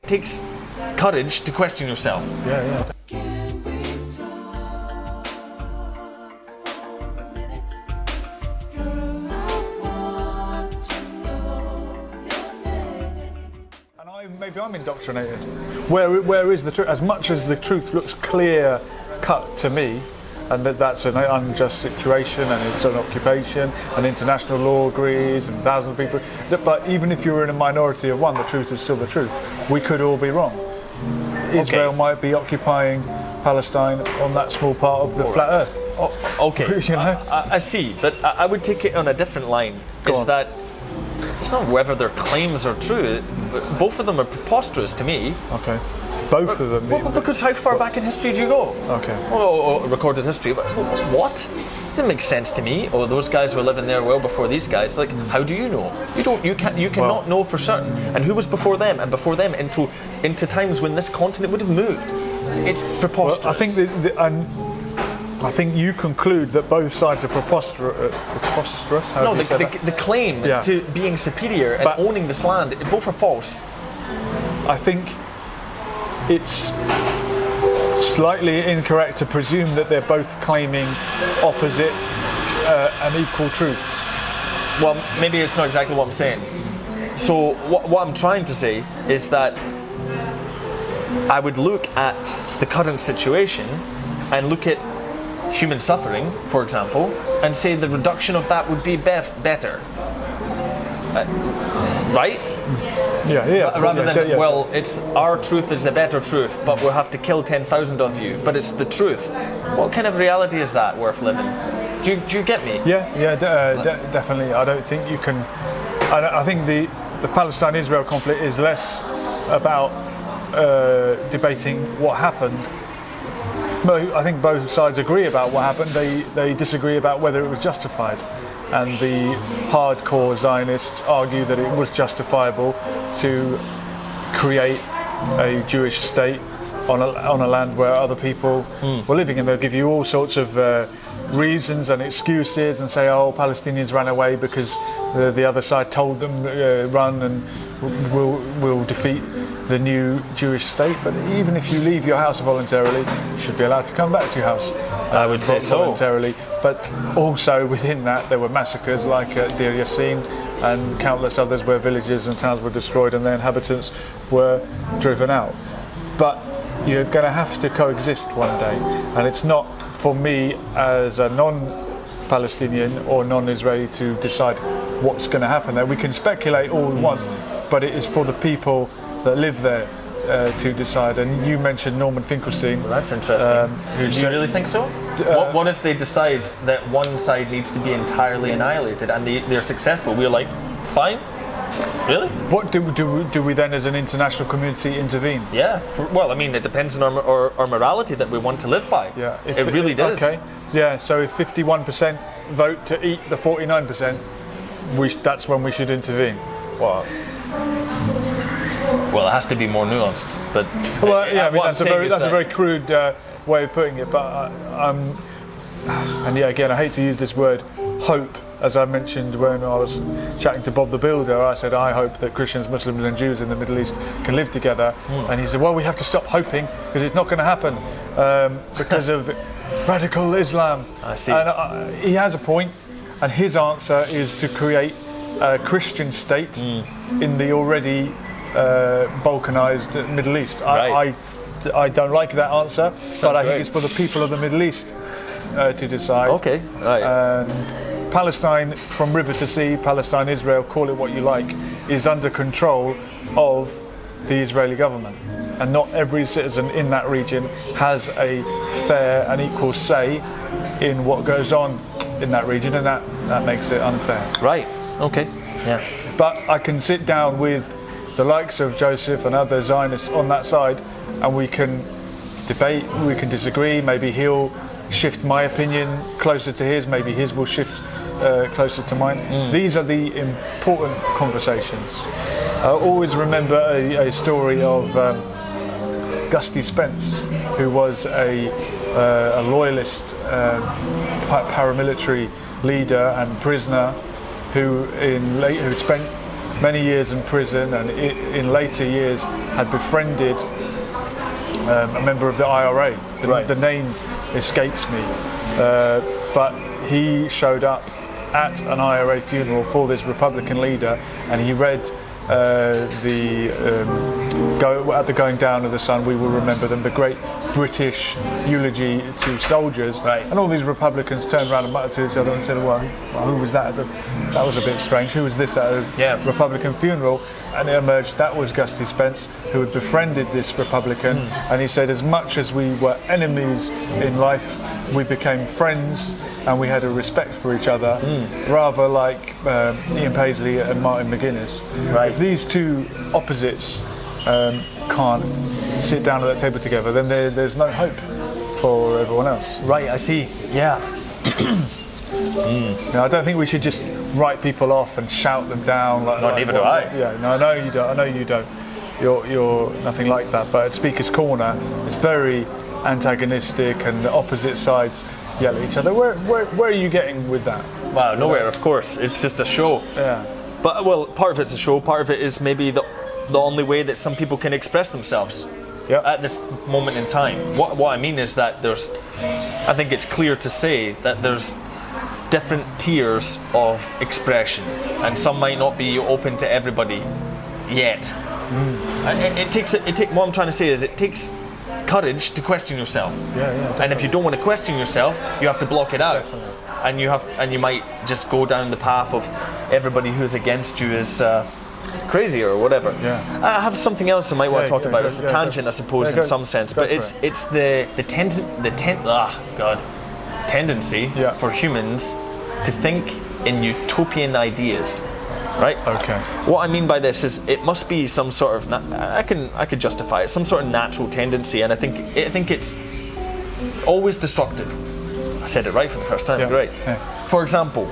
It takes courage to question yourself. Yeah. Maybe I'm indoctrinated. Where is the truth? As much as the truth looks clear cut to me, and that's an unjust situation, and it's an occupation, and international law agrees, and thousands of people. But even if you're in a minority of one, the truth is still the truth. We could all be wrong. Israel might be occupying Palestine on that small part of the flat Earth. Okay, you know? I see. But I would take it on a different line. That it's not whether their claims are true. Both of them are preposterous to me. Okay. Both of them? Well, because how far back in history do you go? Okay. Recorded history. But what? It doesn't make sense to me. Oh, those guys were living there well before these guys. Like, how do you know? You cannot know for certain. And who was before them? And before them into times when this continent would have moved. It's preposterous. Well, I think I think you conclude that both sides are preposterous. The claim to being superior and owning this land, both are false. I think it's slightly incorrect to presume that they're both claiming opposite and equal truths. Well, maybe it's not exactly what I'm saying. So what I'm trying to say is that I would look at the current situation and look at human suffering, for example, and say the reduction of that would be better. Right? Yeah. Rather than, well, it's our truth is the better truth, but we'll have to kill 10,000 of you. But it's the truth. What kind of reality is that worth living? Do you get me? Yeah, definitely. I don't think you can. I think the Palestine-Israel conflict is less about debating what happened. I think both sides agree about what happened. They disagree about whether it was justified. And the hardcore Zionists argue that it was justifiable to create a Jewish state on a land where other people were living. And they'll give you all sorts of reasons and excuses and say, oh, Palestinians ran away because the other side told them run and we'll defeat the new Jewish state. But even if you leave your house voluntarily, you should be allowed to come back to your house. I would say voluntarily. But also within that, there were massacres like Deir Yassin and countless others where villages and towns were destroyed and their inhabitants were driven out. But you're going to have to coexist one day, and it's not for me as a non-Palestinian or non-Israeli to decide what's going to happen there. We can speculate all we want, but it is for the people that live there to decide. And you mentioned Norman Finkelstein. Well, that's interesting. Do you really think so? What if they decide that one side needs to be entirely annihilated and they're successful? We're like, fine. Really? What do we then as an international community intervene? Yeah. Well, I mean, it depends on our morality that we want to live by. Yeah. It really does. Okay. Yeah, so if 51% vote to eat the 49%, that's when we should intervene. Well, it has to be more nuanced, but that's a very crude way of putting it. But again, I hate to use this word, hope. As I mentioned when I was chatting to Bob the Builder, I said I hope that Christians, Muslims, and Jews in the Middle East can live together. And he said, well, we have to stop hoping because it's not going to happen because of radical Islam. I see. And he has a point, and his answer is to create a Christian state in the already Balkanized Middle East. Right. I don't like that answer, but I think it's for the people of the Middle East to decide. Okay, right. Palestine, from river to sea, Palestine, Israel, call it what you like, is under control of the Israeli government. And not every citizen in that region has a fair and equal say in what goes on in that region, and that makes it unfair. Right, okay, yeah. But I can sit down with the likes of Joseph and other Zionists on that side, and we can debate, we can disagree, maybe he'll shift my opinion closer to his, maybe his will shift closer to mine. These are the important conversations. I always remember a story of Gusty Spence, who was a loyalist paramilitary leader and prisoner who spent many years in prison, and in later years had befriended a member of the IRA. The name escapes me, but he showed up at an IRA funeral for this Republican leader, and he read at the going down of the sun, we will remember them, the great British eulogy to soldiers. Right. And all these Republicans turned around and muttered to each other and said, well, who was that? That was a bit strange. Who was this at a Republican funeral? And it emerged that was Gusty Spence, who had befriended this Republican. And he said, as much as we were enemies in life, we became friends and we had a respect for each other, rather like Ian Paisley and Martin McGuinness. Right. If these two opposites can't sit down at that table together, then there's no hope for everyone else. Right, I see. Yeah. Now, I don't think we should just write people off and shout them down. Neither do I. Yeah, no, I know you don't. I know you don't. You're nothing like that. But at Speaker's Corner, it's very antagonistic, and the opposite sides yell at each other. Where are you getting with that? Wow, nowhere. Of course, it's just a show. Yeah. But well, part of it's a show. Part of it is maybe the only way that some people can express themselves at this moment in time. What I mean is that I think it's clear to say that there's different tiers of expression, and some might not be open to everybody yet. What I'm trying to say is it takes courage to question yourself. And if you don't want to question yourself, you have to block it out. Definitely. And you might just go down the path of everybody who's against you is crazy or whatever. Yeah. I have something else I might want to talk about. It's a tangent, I suppose, in some sense, but it's the tendency for humans to think in utopian ideas. Right. Okay. What I mean by this is it must be some sort of I could justify it, some sort of natural tendency, and I think it's always destructive. I said it right for the first time. Great. Yeah. For example,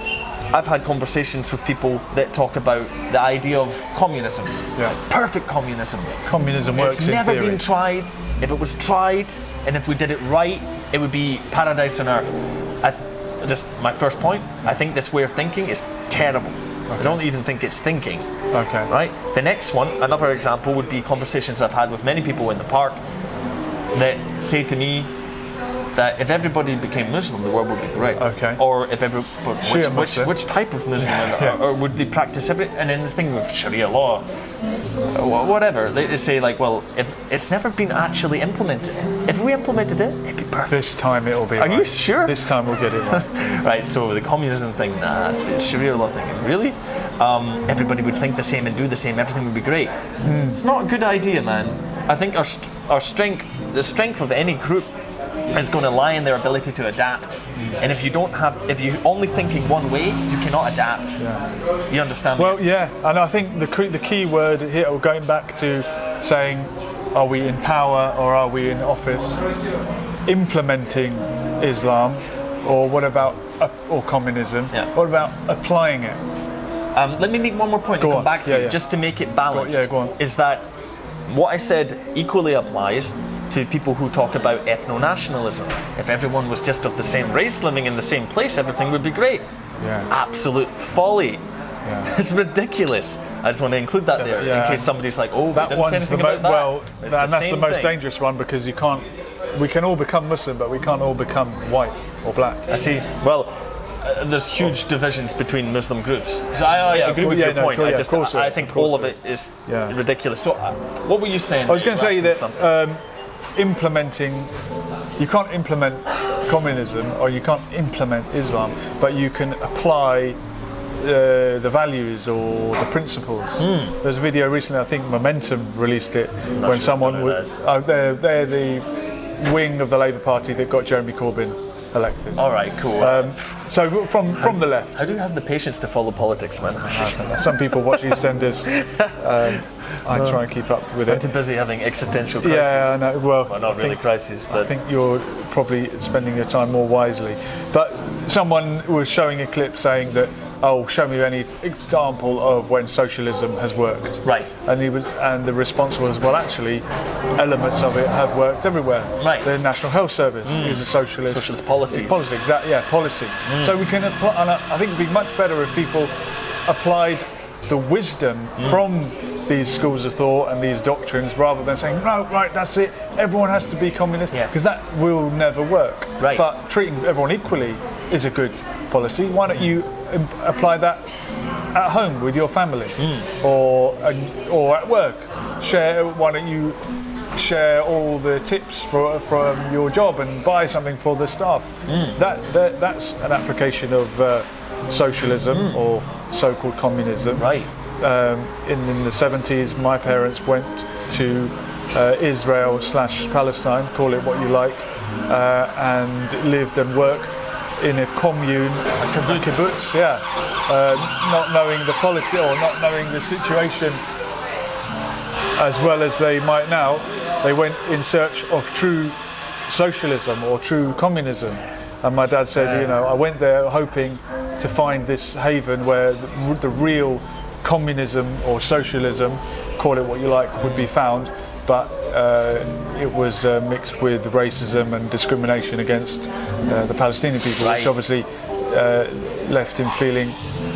I've had conversations with people that talk about the idea of communism. Yeah. Perfect communism. Communism works in theory. It's never been tried. If it was tried, and if we did it right, it would be paradise on earth. Just my first point. I think this way of thinking is terrible. Okay. I don't even think it's thinking. Okay. Right? The next one, another example, would be conversations I've had with many people in the park that say to me that if everybody became Muslim, the world would be great. Okay. Or if which type of Muslim, or would they practice and then the thing with Sharia law, whatever, they say like, well, if it's never been actually implemented, if we implemented it, it'd be perfect. This time it'll be. Are you sure? This time we'll get it right. Right. So the communism thing, the Sharia law thing, really? Everybody would think the same and do the same. Everything would be great. It's not a good idea, man. I think our strength, the strength of any group, is going to lie in their ability to adapt. And if you're only thinking one way, you cannot adapt. Yeah. You understand? Well, yeah, and I think the key word here, going back to saying, are we in power or are we in office? Implementing Islam, or what about or communism? Yeah. What about applying it? Let me make one more point and come back to just to make it balanced. Go on. Is that what I said equally applies to people who talk about ethno-nationalism. If everyone was just of the same race living in the same place, everything would be great. Yeah. Absolute folly. Yeah. It's ridiculous. I just want to include that there in case somebody's like, oh, that didn't say anything about that. Well, and that's the most dangerous one, because we can all become Muslim, but we can't all become white or black. I see. Well, there's huge divisions between Muslim groups. So I agree with your point. I think all of it is ridiculous. So what were you saying? I was going to say that you can't implement communism or you can't implement Islam, but you can apply the values or the principles. There's a video recently, I think Momentum released it, when someone was they're the wing of the Labour Party that got Jeremy Corbyn elected. All right, cool. So from the left. How do you have the patience to follow politics, man? Some people watch EastEnders. I try and keep up with it. I'm too busy having existential crises. Yeah, I know. Well, not really crises, but I think you're probably spending your time more wisely. But someone was showing a clip saying that, oh, show me any example of when socialism has worked. Right. And the response was, well, actually, elements of it have worked everywhere. Right. The National Health Service is a socialist policies. Policy, exactly. Yeah, policy. So we can apply, and I think it'd be much better if people applied the wisdom from these schools of thought and these doctrines, rather than saying, no, right, that's it, everyone has to be communist, because that will never work. Right. But treating everyone equally is a good policy. Why don't you apply that at home with your family, or at work? Why don't you share all the tips from your job and buy something for the staff? That's an application of socialism or so-called communism. Right. In the 70s, my parents went to Israel/Palestine, call it what you like, and lived and worked in a commune, a kibbutz, not knowing the politics or not knowing the situation as well as they might now. They went in search of true socialism or true communism. And my dad said, I went there hoping to find this haven where the real communism or socialism, call it what you like, would be found, but it was mixed with racism and discrimination against the Palestinian people, which obviously left him feeling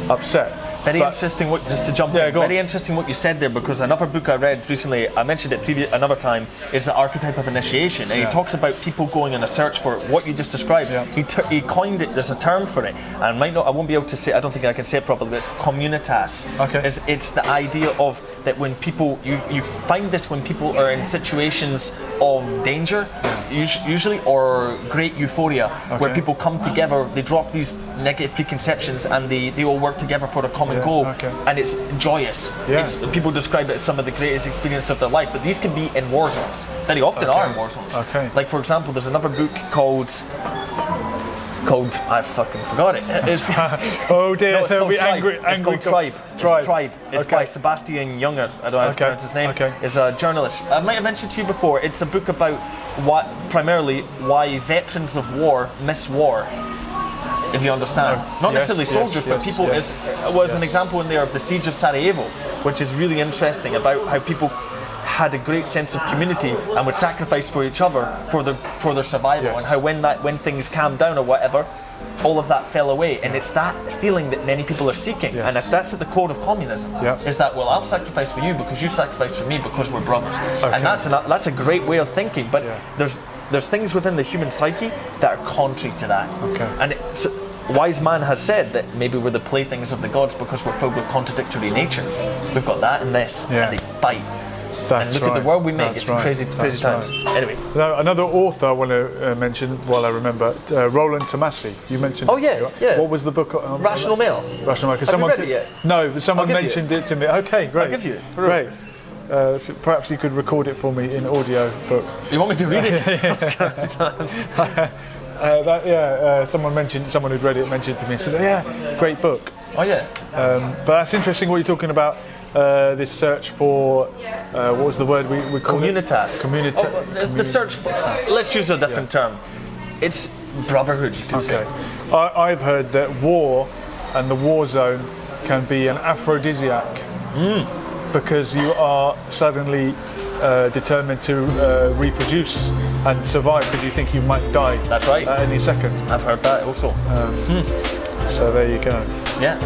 upset. Very interesting. Just to jump in, very interesting what you said there, because another book I read recently, I mentioned it another time, is The Archetype of Initiation, and he talks about people going on a search for what you just described. He coined it. There's a term for it, and I won't be able to say. I don't think I can say it properly, but it's Communitas. Okay. It's the idea of that when people you find this when people are in situations of danger, usually, or great euphoria, where people come together, they drop these negative preconceptions, and they all work together for a common goal, and it's joyous. People describe it as some of the greatest experience of their life, but these can be in war zones. Very often are in war zones. Like, for example, there's another book called I fucking forgot it. It's, oh dear, no, they'll be angry. It's called Tribe. It's Tribe. It's by Sebastian Junger. I don't know how to pronounce his name. It's a journalist. I might have mentioned to you before. It's a book about primarily why veterans of war miss war. If you understand, not necessarily soldiers, but people. Was an example in there of the siege of Sarajevo, which is really interesting, about how people had a great sense of community and would sacrifice for each other for their survival, and how when things calmed down or whatever, all of that fell away. And it's that feeling that many people are seeking, and if that's at the core of communism, is that, well, I'll sacrifice for you because you sacrifice for me because we're brothers, and that's a great way of thinking. But there's things within the human psyche that are contrary to that, and wise man has said that maybe we're the playthings of the gods because we're filled with contradictory nature. We've got that and this, and they fight. And look at the world we make. It's crazy times. Anyway. Now, another author I want to mention while I remember, Roland Tomassi. You mentioned. Oh yeah. What was the book? Rational Male. Rational Male. Have you read it yet? No, but someone mentioned it to me. Okay, great. I'll give you it. Great. So perhaps you could record it for me in audio book. You want me to read it? Someone who'd read it mentioned to me, said, great book. Oh yeah. But that's interesting what you're talking about, this search for, what was the word we called Communitas. it? Communitas. The search for, let's use a different term. It's brotherhood, you can say. I've heard that war and the war zone can be an aphrodisiac, because you are suddenly determined to reproduce and survive because you think you might die. That's right. At any second. I've heard that also. So there you go. Yeah.